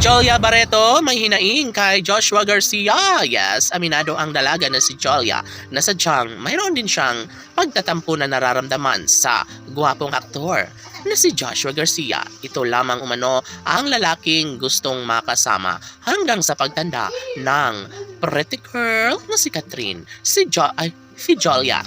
Jolia Barreto may hinaing kay Joshua Garcia. Yes, aminado ang dalaga na si Jolia na sadyang mayroon din siyang pagtatampo na nararamdaman sa gwapong aktor na si Joshua Garcia. Ito lamang umano ang lalaking gustong makasama hanggang sa pagtanda ng pretty girl na si Catherine, si Jolia.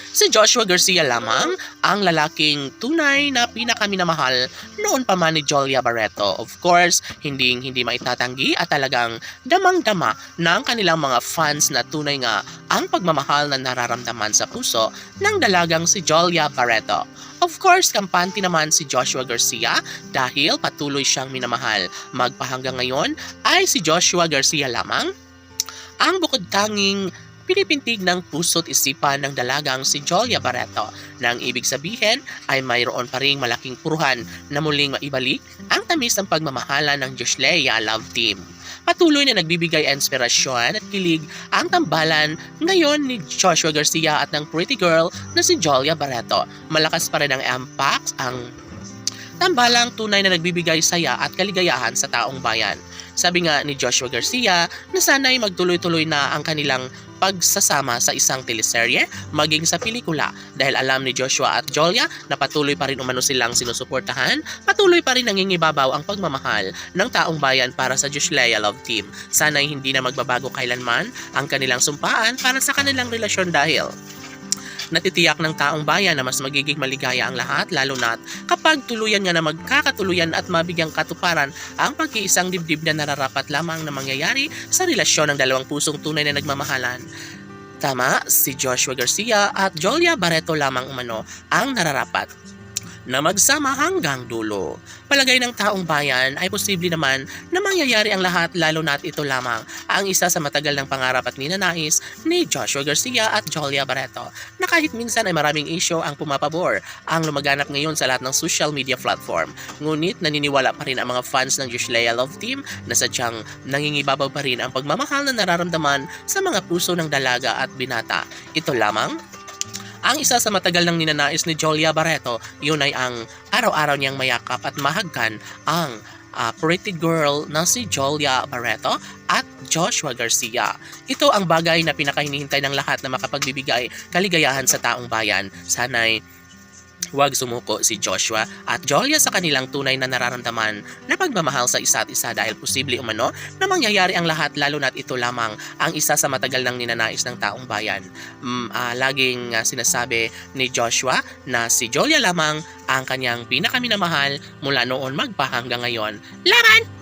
Si Joshua Garcia lamang ang lalaking tunay na pinakaminamahal noon pa man ni Jolia Barreto. Of course, hindi maitatanggi at talagang damang-dama ng kanilang mga fans na tunay nga ang pagmamahal na nararamdaman sa puso ng dalagang si Jolia Barreto. Of course, kampante naman si Joshua Garcia dahil patuloy siyang minamahal. Magpahanggang ngayon ay si Joshua Garcia lamang ang bukod tanging pinipintig ng puso't isipan ng dalagang si Jolia Barreto. Nang ibig sabihin ay mayroon pa ring malaking puruhan na muling maibalik ang tamis ng pagmamahala ng Joshleya Love Team. Patuloy na nagbibigay inspirasyon at kilig ang tambalan ngayon ni Joshua Garcia at ng pretty girl na si Jolia Barreto. Malakas pa rin ang impact ang tambalang tunay na nagbibigay saya at kaligayahan sa taong bayan. Sabi nga ni Joshua Garcia na sana'y magtuloy-tuloy na ang kanilang pagsasama sa isang teleserye maging sa pelikula dahil alam ni Joshua at Jolia na patuloy pa rin umano silang sinusuportahan, patuloy pa rin nangingibabaw ang pagmamahal ng taong bayan para sa Joshleya Love Team. Sana'y hindi na magbabago kailanman ang kanilang sumpaan para sa kanilang relasyon dahil natitiyak ng taong bayan na mas magiging maligaya ang lahat lalo na't kapag tuluyan nga na magkakatuluyan at mabigyang katuparan ang pag-iisang dibdib na nararapat lamang na mangyayari sa relasyon ng dalawang pusong tunay na nagmamahalan. Tama, si Joshua Garcia at Jolia Barreto lamang umano ang nararapat na magsama hanggang dulo. Palagay ng taong bayan ay posible naman na mangyayari ang lahat lalo na't ito lamang ang isa sa matagal ng pangarap at ninanais ni Joshua Garcia at Jolia Barreto na kahit minsan ay maraming issue ang pumapabor ang lumaganap ngayon sa lahat ng social media platform. Ngunit naniniwala pa rin ang mga fans ng Joshleya Love Team na sadyang nangingibabaw pa rin ang pagmamahal na nararamdaman sa mga puso ng dalaga at binata. Ito lamang ang isa sa matagal ng ninanais ni Jolia Barreto, yun ay ang araw-araw niyang mayakap at mahagkan ang pretty girl na si Jolia Barreto at Joshua Garcia. Ito ang bagay na pinakahinihintay ng lahat na makapagbibigay kaligayahan sa taong bayan. Sana'y huwag sumuko si Joshua at Jolia sa kanilang tunay na nararamdaman na pagmamahal sa isa't isa dahil posible umano na mangyayari ang lahat lalo na't ito lamang ang isa sa matagal ng ninanais ng taong bayan. Laging sinasabi ni Joshua na si Jolia lamang ang kanyang pinakaminamahal mula noon magpahanggang ngayon. Laban!